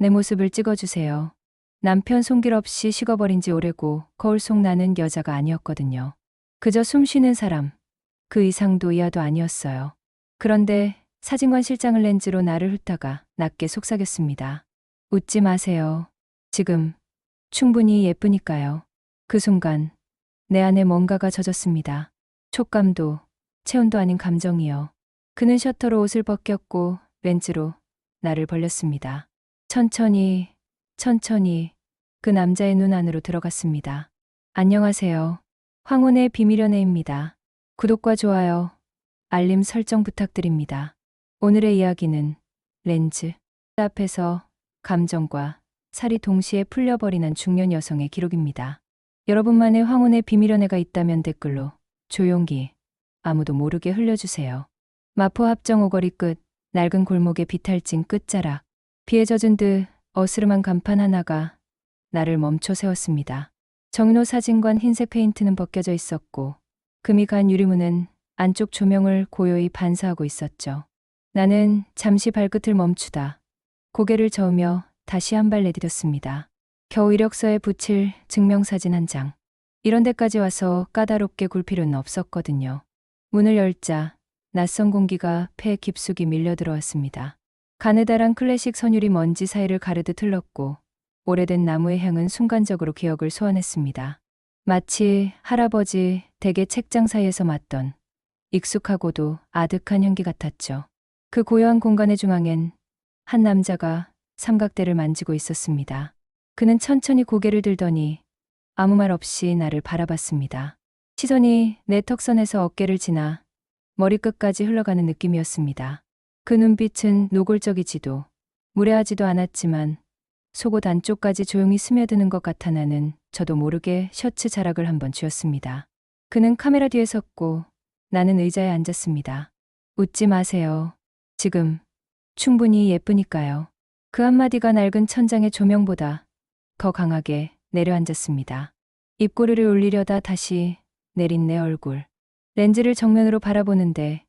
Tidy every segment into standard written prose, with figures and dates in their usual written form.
내 모습을 찍어주세요. 남편 손길 없이 식어버린 지 오래고 거울 속 나는 여자가 아니었거든요. 그저 숨 쉬는 사람. 그 이상도 이하도 아니었어요. 그런데 사진관 실장을 렌즈로 나를 훑다가 낮게 속삭였습니다. 웃지 마세요. 지금 충분히 예쁘니까요. 그 순간 내 안에 뭔가가 젖었습니다. 촉감도 체온도 아닌 감정이요. 그는 셔터로 옷을 벗겼고 렌즈로 나를 벌렸습니다. 천천히 그 남자의 눈 안으로 들어갔습니다. 안녕하세요. 황혼의 비밀 연애입니다. 구독과 좋아요, 알림 설정 부탁드립니다. 오늘의 이야기는 렌즈 앞에서 감정과 살이 동시에 풀려버리는 중년 여성의 기록입니다. 여러분만의 황혼의 비밀 연애가 있다면 댓글로 조용히 아무도 모르게 흘려주세요. 마포 합정 오거리 끝 낡은 골목의 비탈진 끝자락 비에 젖은 듯 어스름한 간판 하나가 나를 멈춰 세웠습니다. 정인호 사진관 흰색 페인트는 벗겨져 있었고 금이 간 유리문은 안쪽 조명을 고요히 반사하고 있었죠. 나는 잠시 발끝을 멈추다 고개를 저으며 다시 한 발 내디뎠습니다. 겨우 이력서에 붙일 증명사진 한 장. 이런 데까지 와서 까다롭게 굴 필요는 없었거든요. 문을 열자 낯선 공기가 폐에 깊숙이 밀려 들어왔습니다. 가느다란 클래식 선율이 먼지 사이를 가르듯 흘렀고 오래된 나무의 향은 순간적으로 기억을 소환했습니다. 마치 할아버지 댁의 책장 사이에서 맡던 익숙하고도 아득한 향기 같았죠. 그 고요한 공간의 중앙엔 한 남자가 삼각대를 만지고 있었습니다. 그는 천천히 고개를 들더니 아무 말 없이 나를 바라봤습니다. 시선이 내 턱선에서 어깨를 지나 머리끝까지 흘러가는 느낌이었습니다. 그 눈빛은 노골적이지도 무례하지도 않았지만 속옷 안쪽까지 조용히 스며드는 것 같아 나는 저도 모르게 셔츠 자락을 한번 쥐었습니다. 그는 카메라 뒤에 섰고 나는 의자에 앉았습니다. 웃지 마세요. 지금 충분히 예쁘니까요. 그 한마디가 낡은 천장의 조명보다 더 강하게 내려앉았습니다. 입꼬리를 올리려다 다시 내린 내 얼굴. 렌즈를 정면으로 바라보는데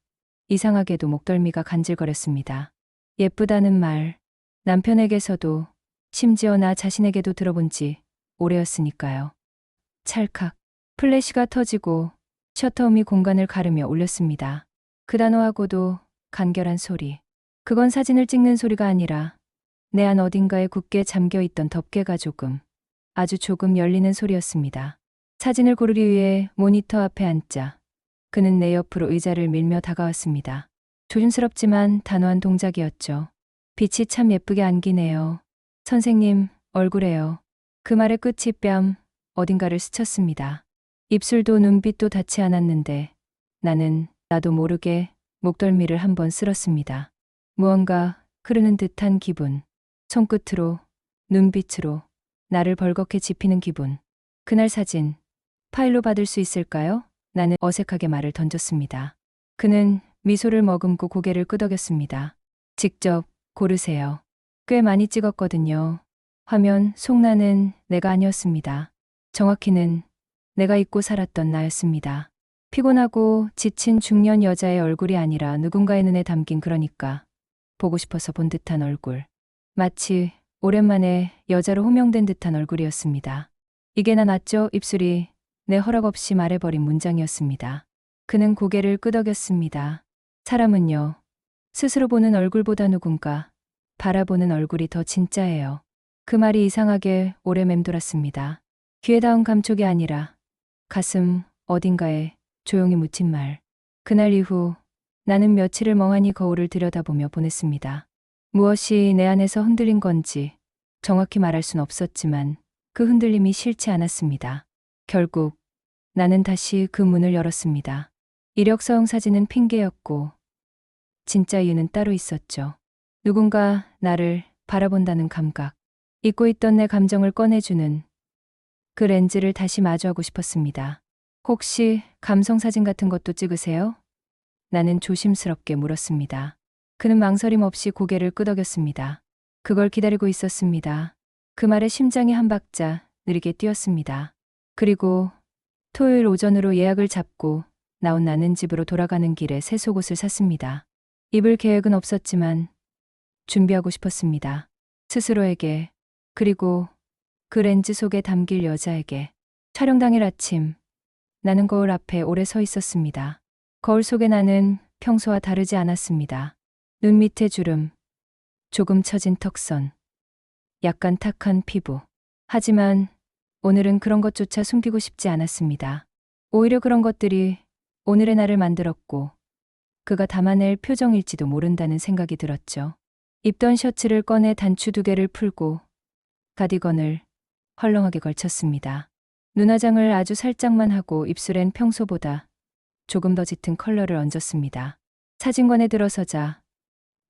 이상하게도 목덜미가 간질거렸습니다. 예쁘다는 말, 남편에게서도 심지어 나 자신에게도 들어본 지 오래였으니까요. 찰칵, 플래시가 터지고 셔터음이 공간을 가르며 울렸습니다. 그 단호하고도 간결한 소리. 그건 사진을 찍는 소리가 아니라 내 안 어딘가에 굳게 잠겨있던 덮개가 아주 조금 열리는 소리였습니다. 사진을 고르기 위해 모니터 앞에 앉자 그는 내 옆으로 의자를 밀며 다가왔습니다. 조심스럽지만 단호한 동작이었죠. 빛이 참 예쁘게 안기네요. 선생님, 얼굴에요. 그 말의 끝이 뺨 어딘가를 스쳤습니다. 입술도 눈빛도 닿지 않았는데 나는 나도 모르게 목덜미를 한번 쓸었습니다. 무언가 흐르는 듯한 기분. 손끝으로, 눈빛으로 나를 벌겋게 지피는 기분. 그날 사진, 파일로 받을 수 있을까요? 나는 어색하게 말을 던졌습니다. 그는 미소를 머금고 고개를 끄덕였습니다. 직접 고르세요. 꽤 많이 찍었거든요. 화면 속나는 내가 아니었습니다. 정확히는 내가 잊고 살았던 나였습니다. 피곤하고 지친 중년 여자의 얼굴이 아니라 누군가의 눈에 담긴 그러니까 보고 싶어서 본 듯한 얼굴. 마치 오랜만에 여자로 호명된 듯한 얼굴이었습니다. 이게 나 맞죠? 입술이 내 허락 없이 말해버린 문장이었습니다. 그는 고개를 끄덕였습니다. 사람은요, 스스로 보는 얼굴보다 누군가 바라보는 얼굴이 더 진짜예요. 그 말이 이상하게 오래 맴돌았습니다. 귀에 닿은 감촉이 아니라 가슴 어딘가에 조용히 묻힌 말. 그날 이후 나는 며칠을 멍하니 거울을 들여다보며 보냈습니다. 무엇이 내 안에서 흔들린 건지 정확히 말할 순 없었지만 그 흔들림이 싫지 않았습니다. 결국 나는 다시 그 문을 열었습니다. 이력서용 사진은 핑계였고 진짜 이유는 따로 있었죠. 누군가 나를 바라본다는 감각. 잊고 있던 내 감정을 꺼내주는 그 렌즈를 다시 마주하고 싶었습니다. 혹시 감성 사진 같은 것도 찍으세요? 나는 조심스럽게 물었습니다. 그는 망설임 없이 고개를 끄덕였습니다. 그걸 기다리고 있었습니다. 그 말에 심장이 한 박자 느리게 뛰었습니다. 그리고 토요일 오전으로 예약을 잡고 나온 나는 집으로 돌아가는 길에 새 속옷을 샀습니다. 입을 계획은 없었지만 준비하고 싶었습니다. 스스로에게, 그리고 그 렌즈 속에 담길 여자에게. 촬영 당일 아침, 나는 거울 앞에 오래 서 있었습니다. 거울 속의 나는 평소와 다르지 않았습니다. 눈 밑에 주름, 조금 처진 턱선, 약간 탁한 피부. 하지만 오늘은 그런 것조차 숨기고 싶지 않았습니다. 오히려 그런 것들이 오늘의 나를 만들었고 그가 담아낼 표정일지도 모른다는 생각이 들었죠. 입던 셔츠를 꺼내 단추 2개를 풀고 가디건을 헐렁하게 걸쳤습니다. 눈화장을 아주 살짝만 하고 입술엔 평소보다 조금 더 짙은 컬러를 얹었습니다. 사진관에 들어서자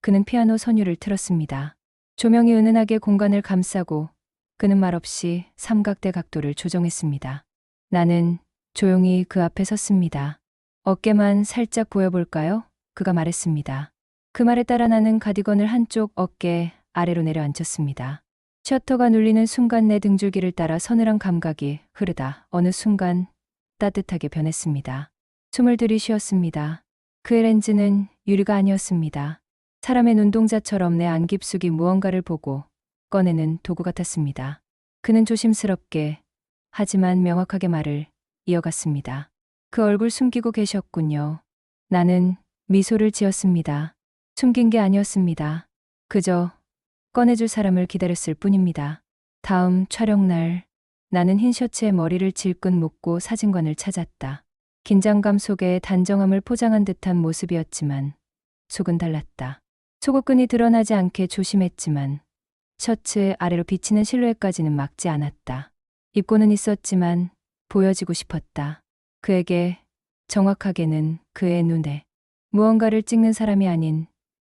그는 피아노 선율을 틀었습니다. 조명이 은은하게 공간을 감싸고 그는 말없이 삼각대 각도를 조정했습니다. 나는 조용히 그 앞에 섰습니다. 어깨만 살짝 보여볼까요? 그가 말했습니다. 그 말에 따라 나는 가디건을 한쪽 어깨 아래로 내려앉혔습니다. 셔터가 눌리는 순간 내 등줄기를 따라 서늘한 감각이 흐르다 어느 순간 따뜻하게 변했습니다. 숨을 들이쉬었습니다. 그의 렌즈는 유리가 아니었습니다. 사람의 눈동자처럼 내 안 깊숙이 무언가를 보고 꺼내는 도구 같았습니다. 그는 조심스럽게 하지만 명확하게 말을 이어갔습니다. 그 얼굴 숨기고 계셨군요. 나는 미소를 지었습니다. 숨긴 게 아니었습니다. 그저 꺼내줄 사람을 기다렸을 뿐입니다. 다음 촬영날, 나는 흰 셔츠에 머리를 질끈 묶고 사진관을 찾았다. 긴장감 속에 단정함을 포장한 듯한 모습이었지만 속은 달랐다. 속옷끈이 드러나지 않게 조심했지만 셔츠의 아래로 비치는 실루엣까지는 막지 않았다. 입고는 있었지만 보여지고 싶었다. 그에게, 정확하게는 그의 눈에, 무언가를 찍는 사람이 아닌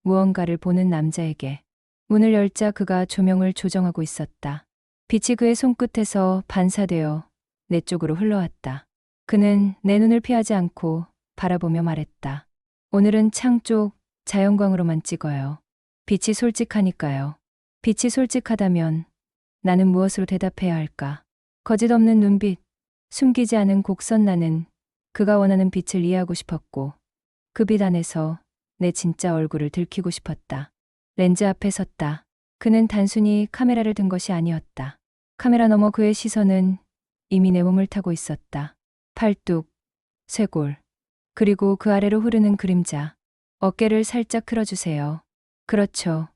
무언가를 보는 남자에게. 문을 열자 그가 조명을 조정하고 있었다. 빛이 그의 손끝에서 반사되어 내 쪽으로 흘러왔다. 그는 내 눈을 피하지 않고 바라보며 말했다. 오늘은 창 쪽 자연광으로만 찍어요. 빛이 솔직하니까요. 빛이 솔직하다면 나는 무엇으로 대답해야 할까? 거짓 없는 눈빛, 숨기지 않은 곡선. 나는 그가 원하는 빛을 이해하고 싶었고 그 빛 안에서 내 진짜 얼굴을 들키고 싶었다. 렌즈 앞에 섰다. 그는 단순히 카메라를 든 것이 아니었다. 카메라 너머 그의 시선은 이미 내 몸을 타고 있었다. 팔뚝, 쇄골, 그리고 그 아래로 흐르는 그림자. 어깨를 살짝 틀어주세요. 그렇죠.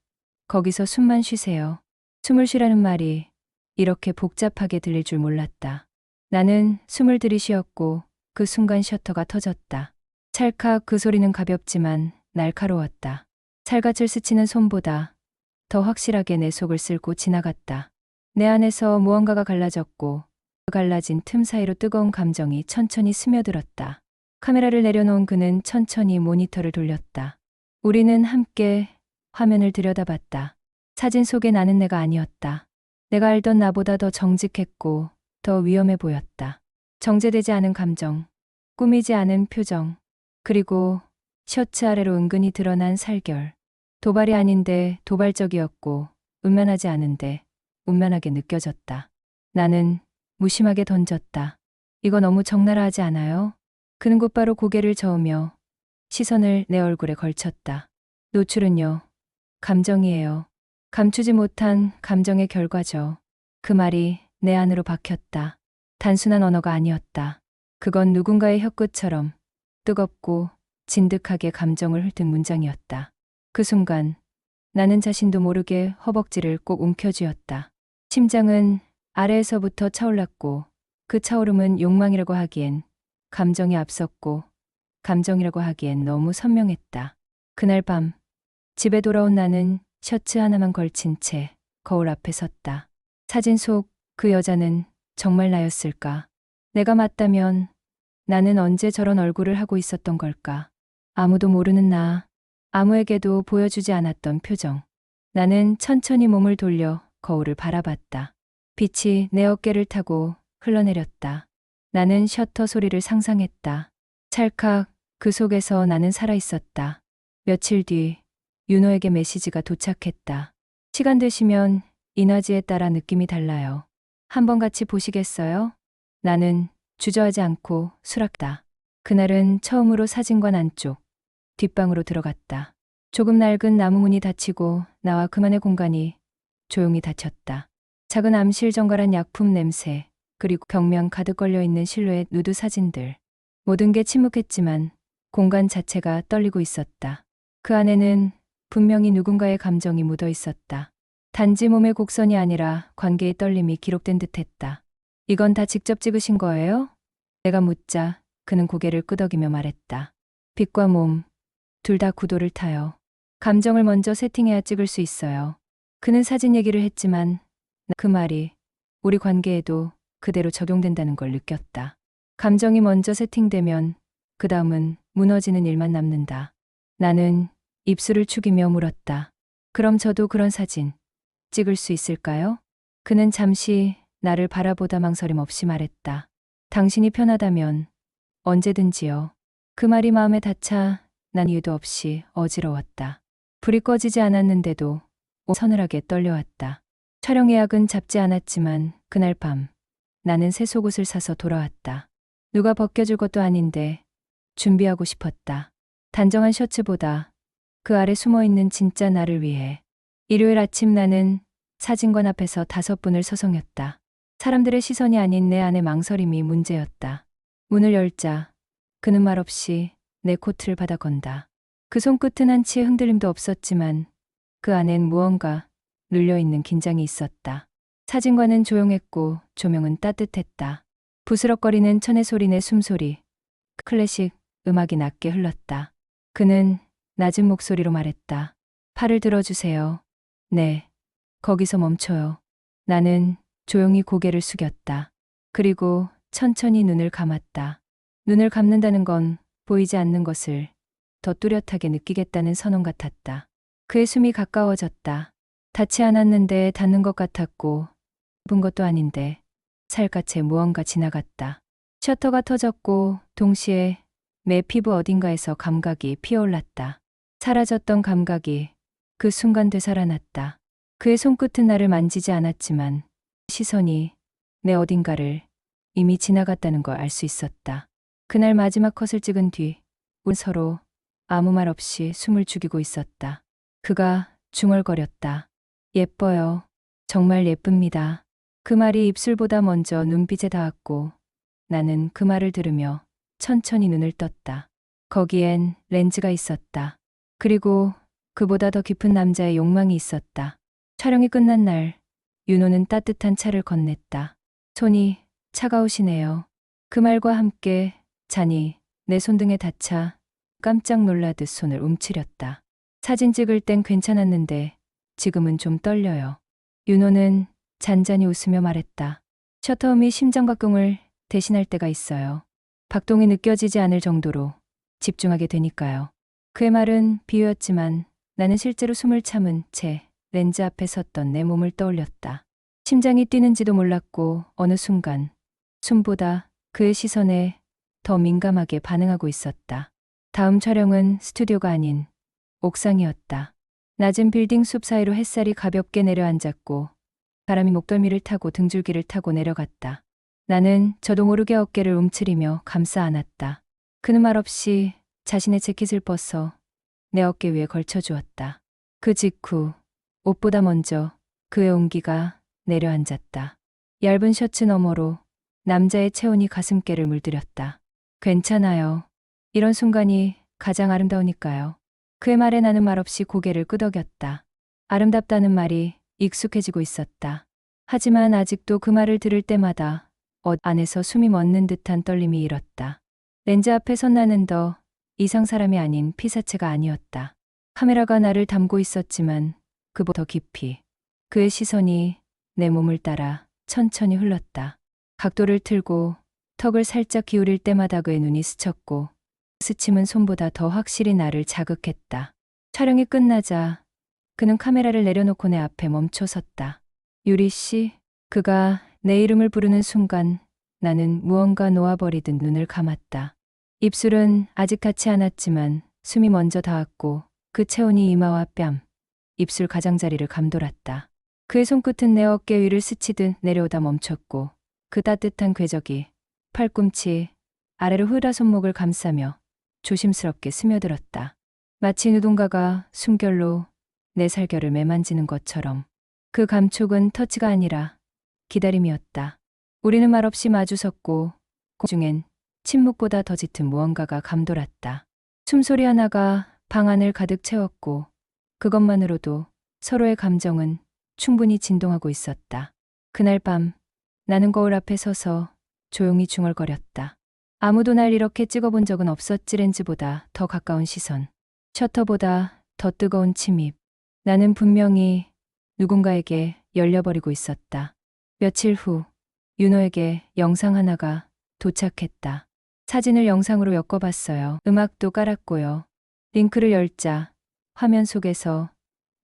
거기서 숨만 쉬세요. 숨을 쉬라는 말이 이렇게 복잡하게 들릴 줄 몰랐다. 나는 숨을 들이쉬었고 그 순간 셔터가 터졌다. 찰칵. 그 소리는 가볍지만 날카로웠다. 살갗을 스치는 손보다 더 확실하게 내 속을 쓸고 지나갔다. 내 안에서 무언가가 갈라졌고 그 갈라진 틈 사이로 뜨거운 감정이 천천히 스며들었다. 카메라를 내려놓은 그는 천천히 모니터를 돌렸다. 우리는 함께 화면을 들여다봤다. 사진 속의 나는 내가 아니었다. 내가 알던 나보다 더 정직했고 더 위험해 보였다. 정제되지 않은 감정, 꾸미지 않은 표정, 그리고 셔츠 아래로 은근히 드러난 살결. 도발이 아닌데 도발적이었고 운만하지 않은데 운만하게 느껴졌다. 나는 무심하게 던졌다. 이거 너무 적나라하지 않아요? 그는 곧바로 고개를 저으며 시선을 내 얼굴에 걸쳤다. 노출은요, 감정이에요. 감추지 못한 감정의 결과죠. 그 말이 내 안으로 박혔다. 단순한 언어가 아니었다. 그건 누군가의 혀끝처럼 뜨겁고 진득하게 감정을 훑은 문장이었다. 그 순간 나는 자신도 모르게 허벅지를 꼭 움켜쥐었다. 심장은 아래에서부터 차올랐고 그 차오름은 욕망이라고 하기엔 감정이 앞섰고 감정이라고 하기엔 너무 선명했다. 그날 밤 집에 돌아온 나는 셔츠 하나만 걸친 채 거울 앞에 섰다. 사진 속 그 여자는 정말 나였을까? 내가 맞다면 나는 언제 저런 얼굴을 하고 있었던 걸까? 아무도 모르는 나, 아무에게도 보여주지 않았던 표정. 나는 천천히 몸을 돌려 거울을 바라봤다. 빛이 내 어깨를 타고 흘러내렸다. 나는 셔터 소리를 상상했다. 찰칵. 그 속에서 나는 살아있었다. 며칠 뒤 윤호에게 메시지가 도착했다. 시간 되시면 인화지에 따라 느낌이 달라요. 한번 같이 보시겠어요? 나는 주저하지 않고 수락다. 그날은 처음으로 사진관 안쪽 뒷방으로 들어갔다. 조금 낡은 나무 문이 닫히고 나와 그만의 공간이 조용히 닫혔다. 작은 암실 정갈한 약품 냄새, 그리고 벽면 가득 걸려있는 실루엣 누드 사진들. 모든 게 침묵했지만 공간 자체가 떨리고 있었다. 그 안에는 분명히 누군가의 감정이 묻어 있었다. 단지 몸의 곡선이 아니라 관계의 떨림이 기록된 듯했다. 이건 다 직접 찍으신 거예요? 내가 묻자 그는 고개를 끄덕이며 말했다. 빛과 몸, 둘 다 구도를 타요. 감정을 먼저 세팅해야 찍을 수 있어요. 그는 사진 얘기를 했지만 그 말이 우리 관계에도 그대로 적용된다는 걸 느꼈다. 감정이 먼저 세팅되면 그 다음은 무너지는 일만 남는다. 나는 입술을 축이며 물었다. 그럼 저도 그런 사진 찍을 수 있을까요? 그는 잠시 나를 바라보다 망설임 없이 말했다. 당신이 편하다면 언제든지요. 그 말이 마음에 닿자 난 이유도 없이 어지러웠다. 불이 꺼지지 않았는데도 서늘하게 떨려왔다. 촬영 예약은 잡지 않았지만 그날 밤 나는 새 속옷을 사서 돌아왔다. 누가 벗겨줄 것도 아닌데 준비하고 싶었다. 단정한 셔츠보다 그 아래 숨어있는 진짜 나를 위해. 일요일 아침 나는 사진관 앞에서 5분을 서성였다. 사람들의 시선이 아닌 내 안의 망설임이 문제였다. 문을 열자 그는 말없이 내 코트를 받아 건다. 그 손끝은 한치의 흔들림도 없었지만 그 안엔 무언가 눌려있는 긴장이 있었다. 사진관은 조용했고 조명은 따뜻했다. 부스럭거리는 천의 소리 내 숨소리, 클래식 음악이 낮게 흘렀다. 그는 낮은 목소리로 말했다. 팔을 들어주세요. 네, 거기서 멈춰요. 나는 조용히 고개를 숙였다. 그리고 천천히 눈을 감았다. 눈을 감는다는 건 보이지 않는 것을 더 뚜렷하게 느끼겠다는 선언 같았다. 그의 숨이 가까워졌다. 닿지 않았는데 닿는 것 같았고 아픈 것도 아닌데 살갗에 무언가 지나갔다. 셔터가 터졌고 동시에 내 피부 어딘가에서 감각이 피어올랐다. 사라졌던 감각이 그 순간 되살아났다. 그의 손끝은 나를 만지지 않았지만 시선이 내 어딘가를 이미 지나갔다는 걸 알 수 있었다. 그날 마지막 컷을 찍은 뒤 우린 서로 아무 말 없이 숨을 죽이고 있었다. 그가 중얼거렸다. 예뻐요. 정말 예쁩니다. 그 말이 입술보다 먼저 눈빛에 닿았고 나는 그 말을 들으며 천천히 눈을 떴다. 거기엔 렌즈가 있었다. 그리고 그보다 더 깊은 남자의 욕망이 있었다. 촬영이 끝난 날 윤호는 따뜻한 차를 건넸다. 손이 차가우시네요. 그 말과 함께 잔이 내 손등에 닿자 깜짝 놀라듯 손을 움츠렸다. 사진 찍을 땐 괜찮았는데 지금은 좀 떨려요. 윤호는 잔잔히 웃으며 말했다. 셔터음이 심장박동을 대신할 때가 있어요. 박동이 느껴지지 않을 정도로 집중하게 되니까요. 그의 말은 비유였지만 나는 실제로 숨을 참은 채 렌즈 앞에 섰던 내 몸을 떠올렸다. 심장이 뛰는지도 몰랐고 어느 순간 숨보다 그의 시선에 더 민감하게 반응하고 있었다. 다음 촬영은 스튜디오가 아닌 옥상이었다. 낮은 빌딩 숲 사이로 햇살이 가볍게 내려앉았고 바람이 목덜미를 타고 등줄기를 타고 내려갔다. 나는 저도 모르게 어깨를 움츠리며 감싸 안았다. 그는 말없이 자신의 재킷을 벗어 내 어깨 위에 걸쳐주었다. 그 직후 옷보다 먼저 그의 온기가 내려앉았다. 얇은 셔츠 너머로 남자의 체온이 가슴께를 물들였다. 괜찮아요. 이런 순간이 가장 아름다우니까요. 그의 말에 나는 말없이 고개를 끄덕였다. 아름답다는 말이 익숙해지고 있었다. 하지만 아직도 그 말을 들을 때마다 안에서 숨이 멎는 듯한 떨림이 일었다. 렌즈 앞에 선 나는 더 이상 사람이 아닌 피사체가 아니었다. 카메라가 나를 담고 있었지만 그보다 더 깊이 그의 시선이 내 몸을 따라 천천히 흘렀다. 각도를 틀고 턱을 살짝 기울일 때마다 그의 눈이 스쳤고 스침은 손보다 더 확실히 나를 자극했다. 촬영이 끝나자 그는 카메라를 내려놓고 내 앞에 멈춰 섰다. 유리 씨, 그가 내 이름을 부르는 순간 나는 무언가 놓아버리듯 눈을 감았다. 입술은 아직 닿지 않았지만 숨이 먼저 닿았고 그 체온이 이마와 뺨, 입술 가장자리를 감돌았다. 그의 손끝은 내 어깨 위를 스치듯 내려오다 멈췄고 그 따뜻한 궤적이 팔꿈치 아래로 흐라 손목을 감싸며 조심스럽게 스며들었다. 마치 누군가가 숨결로 내 살결을 매만지는 것처럼. 그 감촉은 터치가 아니라 기다림이었다. 우리는 말없이 마주섰고 그 중엔 침묵보다 더 짙은 무언가가 감돌았다. 숨소리 하나가 방 안을 가득 채웠고 그것만으로도 서로의 감정은 충분히 진동하고 있었다. 그날 밤 나는 거울 앞에 서서 조용히 중얼거렸다. 아무도 날 이렇게 찍어본 적은 없었지. 렌즈보다 더 가까운 시선, 셔터보다 더 뜨거운 침입. 나는 분명히 누군가에게 열려버리고 있었다. 며칠 후 윤호에게 영상 하나가 도착했다. 사진을 영상으로 엮어봤어요. 음악도 깔았고요. 링크를 열자 화면 속에서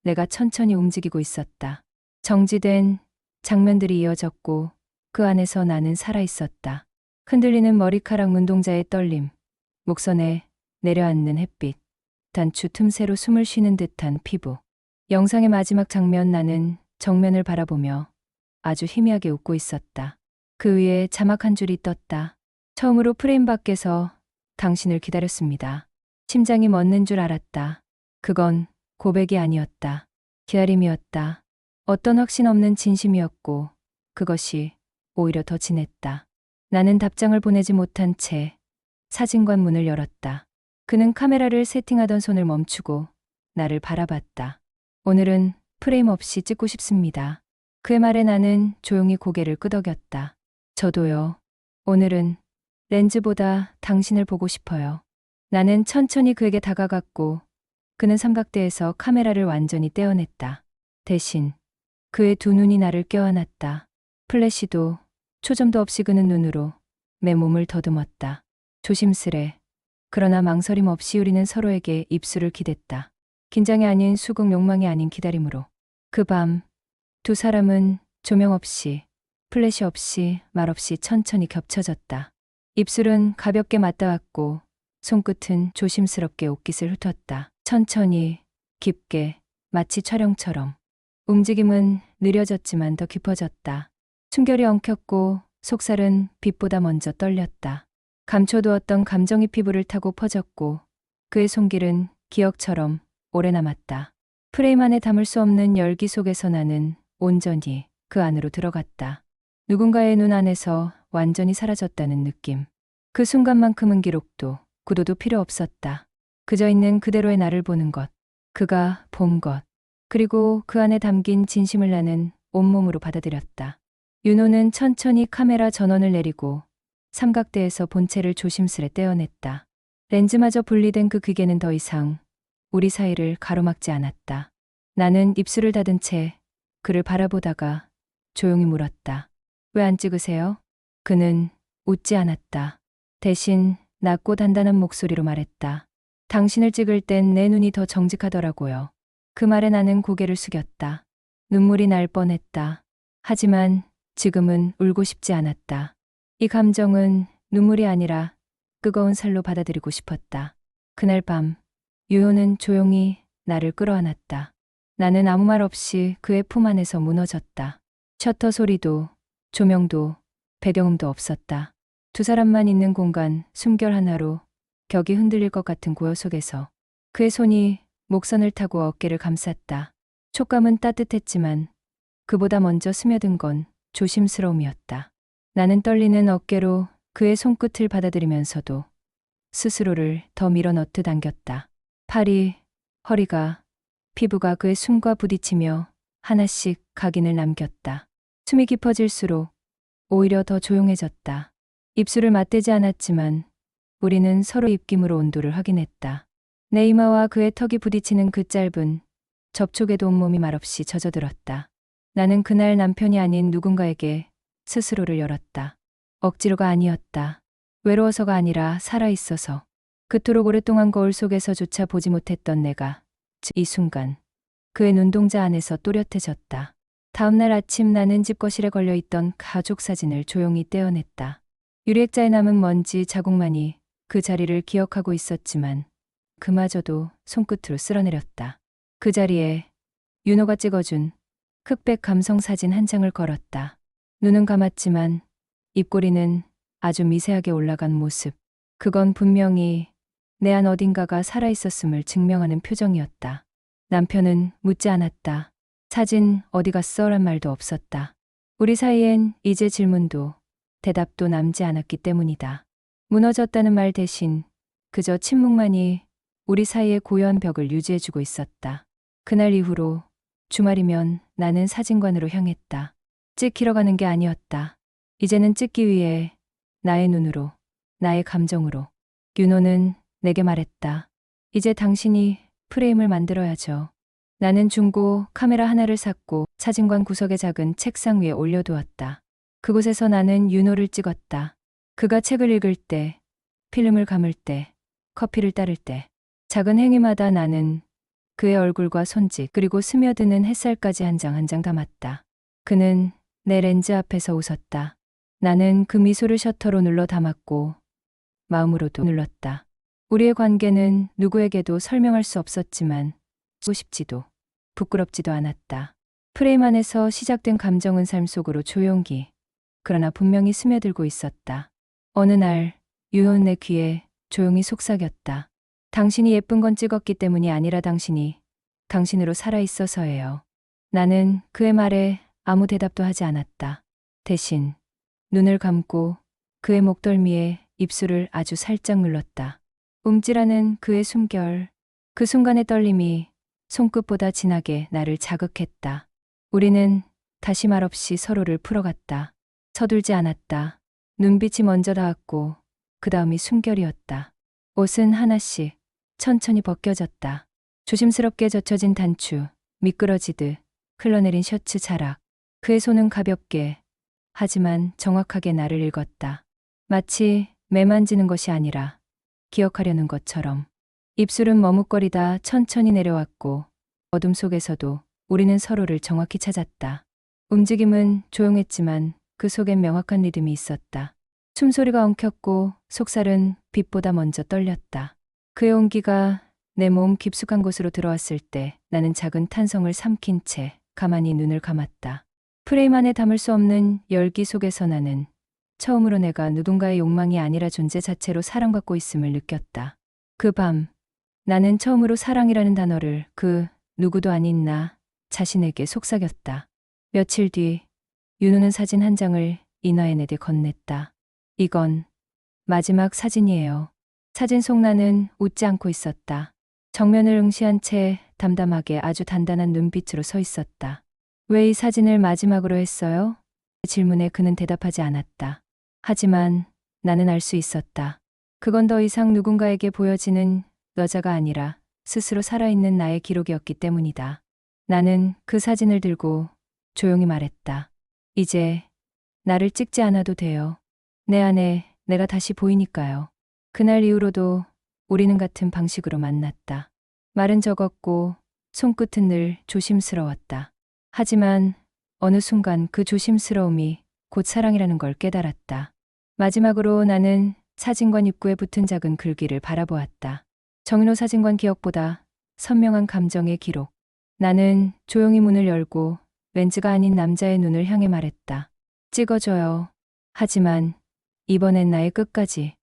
내가 천천히 움직이고 있었다. 정지된 장면들이 이어졌고 그 안에서 나는 살아있었다. 흔들리는 머리카락, 눈동자의 떨림, 목선에 내려앉는 햇빛, 단추 틈새로 숨을 쉬는 듯한 피부. 영상의 마지막 장면, 나는 정면을 바라보며 아주 희미하게 웃고 있었다. 그 위에 자막 한 줄이 떴다. 처음으로 프레임 밖에서 당신을 기다렸습니다. 심장이 멎는 줄 알았다. 그건 고백이 아니었다. 기다림이었다. 어떤 확신 없는 진심이었고 그것이 오히려 더 진했다. 나는 답장을 보내지 못한 채 사진관 문을 열었다. 그는 카메라를 세팅하던 손을 멈추고 나를 바라봤다. 오늘은 프레임 없이 찍고 싶습니다. 그의 말에 나는 조용히 고개를 끄덕였다. 저도요. 오늘은 렌즈보다 당신을 보고 싶어요. 나는 천천히 그에게 다가갔고 그는 삼각대에서 카메라를 완전히 떼어냈다. 대신 그의 두 눈이 나를 껴안았다. 플래시도 초점도 없이 그는 눈으로 내 몸을 더듬었다. 조심스레 그러나 망설임 없이 우리는 서로에게 입술을 기댔다. 긴장이 아닌 수긍, 욕망이 아닌 기다림으로. 그 밤 두 사람은 조명 없이, 플래시 없이, 말 없이 천천히 겹쳐졌다. 입술은 가볍게 맞닿았고 손끝은 조심스럽게 옷깃을 훑었다. 천천히, 깊게, 마치 촬영처럼. 움직임은 느려졌지만 더 깊어졌다. 숨결이 엉켰고 속살은 빛보다 먼저 떨렸다. 감춰두었던 감정이 피부를 타고 퍼졌고 그의 손길은 기억처럼 오래 남았다. 프레임 안에 담을 수 없는 열기 속에서 나는 온전히 그 안으로 들어갔다. 누군가의 눈 안에서 완전히 사라졌다는 느낌. 그 순간만큼은 기록도 구도도 필요 없었다. 그저 있는 그대로의 나를 보는 것. 그가 본 것. 그리고 그 안에 담긴 진심을 나는 온몸으로 받아들였다. 윤호는 천천히 카메라 전원을 내리고 삼각대에서 본체를 조심스레 떼어냈다. 렌즈마저 분리된 그 기계는 더 이상 우리 사이를 가로막지 않았다. 나는 입술을 닫은 채 그를 바라보다가 조용히 물었다. 왜 안 찍으세요? 그는 웃지 않았다. 대신 낮고 단단한 목소리로 말했다. 당신을 찍을 땐 내 눈이 더 정직하더라고요. 그 말에 나는 고개를 숙였다. 눈물이 날 뻔했다. 하지만 지금은 울고 싶지 않았다. 이 감정은 눈물이 아니라 뜨거운 살로 받아들이고 싶었다. 그날 밤 유효는 조용히 나를 끌어안았다. 나는 아무 말 없이 그의 품 안에서 무너졌다. 셔터 소리도 조명도 배경음도 없었다. 두 사람만 있는 공간, 숨결 하나로 격이 흔들릴 것 같은 고요 속에서 그의 손이 목선을 타고 어깨를 감쌌다. 촉감은 따뜻했지만 그보다 먼저 스며든 건 조심스러움이었다. 나는 떨리는 어깨로 그의 손끝을 받아들이면서도 스스로를 더 밀어넣듯 안겼다. 팔이, 허리가, 피부가 그의 숨과 부딪히며 하나씩 각인을 남겼다. 숨이 깊어질수록 오히려 더 조용해졌다. 입술을 맞대지 않았지만 우리는 서로 입김으로 온도를 확인했다. 내 이마와 그의 턱이 부딪히는 그 짧은 접촉에도 온몸이 말없이 젖어들었다. 나는 그날 남편이 아닌 누군가에게 스스로를 열었다. 억지로가 아니었다. 외로워서가 아니라 살아있어서. 그토록 오랫동안 거울 속에서조차 보지 못했던 내가 이 순간 그의 눈동자 안에서 또렷해졌다. 다음날 아침 나는 집거실에 걸려있던 가족 사진을 조용히 떼어냈다. 유리액자에 남은 먼지 자국만이 그 자리를 기억하고 있었지만 그마저도 손끝으로 쓸어내렸다. 그 자리에 윤호가 찍어준 흑백 감성 사진 한 장을 걸었다. 눈은 감았지만 입꼬리는 아주 미세하게 올라간 모습. 그건 분명히 내 안 어딘가가 살아있었음을 증명하는 표정이었다. 남편은 묻지 않았다. 사진 어디 갔어? 란 말도 없었다. 우리 사이엔 이제 질문도 대답도 남지 않았기 때문이다. 무너졌다는 말 대신 그저 침묵만이 우리 사이의 고요한 벽을 유지해주고 있었다. 그날 이후로 주말이면 나는 사진관으로 향했다. 찍히러 가는 게 아니었다. 이제는 찍기 위해 나의 눈으로, 나의 감정으로. 윤호는 내게 말했다. 이제 당신이 프레임을 만들어야죠. 나는 중고 카메라 하나를 샀고 사진관 구석의 작은 책상 위에 올려두었다. 그곳에서 나는 윤호를 찍었다. 그가 책을 읽을 때, 필름을 감을 때, 커피를 따를 때, 작은 행위마다 나는 그의 얼굴과 손짓 그리고 스며드는 햇살까지 한 장 한 장 담았다. 그는 내 렌즈 앞에서 웃었다. 나는 그 미소를 셔터로 눌러 담았고 마음으로도 눌렀다. 우리의 관계는 누구에게도 설명할 수 없었지만 쓰고 싶지도 부끄럽지도 않았다. 프레임 안에서 시작된 감정은 삶 속으로 조용히 그러나 분명히 스며들고 있었다. 어느 날 유효는 내 귀에 조용히 속삭였다. 당신이 예쁜 건 찍었기 때문이 아니라 당신이 당신으로 살아있어서예요. 나는 그의 말에 아무 대답도 하지 않았다. 대신 눈을 감고 그의 목덜미에 입술을 아주 살짝 눌렀다. 움찔하는 그의 숨결, 그 순간의 떨림이 손끝보다 진하게 나를 자극했다. 우리는 다시 말없이 서로를 풀어갔다. 서둘지 않았다. 눈빛이 먼저 닿았고 그 다음이 숨결이었다. 옷은 하나씩 천천히 벗겨졌다. 조심스럽게 젖혀진 단추, 미끄러지듯 흘러내린 셔츠 자락. 그의 손은 가볍게 하지만 정확하게 나를 읽었다. 마치 매만지는 것이 아니라 기억하려는 것처럼. 입술은 머뭇거리다 천천히 내려왔고 어둠 속에서도 우리는 서로를 정확히 찾았다. 움직임은 조용했지만 그 속엔 명확한 리듬이 있었다. 숨소리가 엉켰고 속살은 빛보다 먼저 떨렸다. 그의 온기가 내 몸 깊숙한 곳으로 들어왔을 때 나는 작은 탄성을 삼킨 채 가만히 눈을 감았다. 프레임 안에 담을 수 없는 열기 속에서 나는 처음으로 내가 누군가의 욕망이 아니라 존재 자체로 사랑받고 있음을 느꼈다. 그 밤 나는 처음으로 사랑이라는 단어를 그 누구도 아닌 나 자신에게 속삭였다. 며칠 뒤 윤우는 사진 한 장을 이나에 내게 건넸다. 이건 마지막 사진이에요. 사진 속 나는 웃지 않고 있었다. 정면을 응시한 채 담담하게 아주 단단한 눈빛으로 서 있었다. 왜 이 사진을 마지막으로 했어요? 질문에 그는 대답하지 않았다. 하지만 나는 알 수 있었다. 그건 더 이상 누군가에게 보여지는 여자가 아니라 스스로 살아있는 나의 기록이었기 때문이다. 나는 그 사진을 들고 조용히 말했다. 이제 나를 찍지 않아도 돼요. 내 안에 내가 다시 보이니까요. 그날 이후로도 우리는 같은 방식으로 만났다. 말은 적었고 손끝은 늘 조심스러웠다. 하지만 어느 순간 그 조심스러움이 곧 사랑이라는 걸 깨달았다. 마지막으로 나는 사진관 입구에 붙은 작은 글귀를 바라보았다. 정인호 사진관 기억보다 선명한 감정의 기록. 나는 조용히 문을 열고 렌즈가 아닌 남자의 눈을 향해 말했다. 찍어줘요. 하지만 이번엔 나의 끝까지.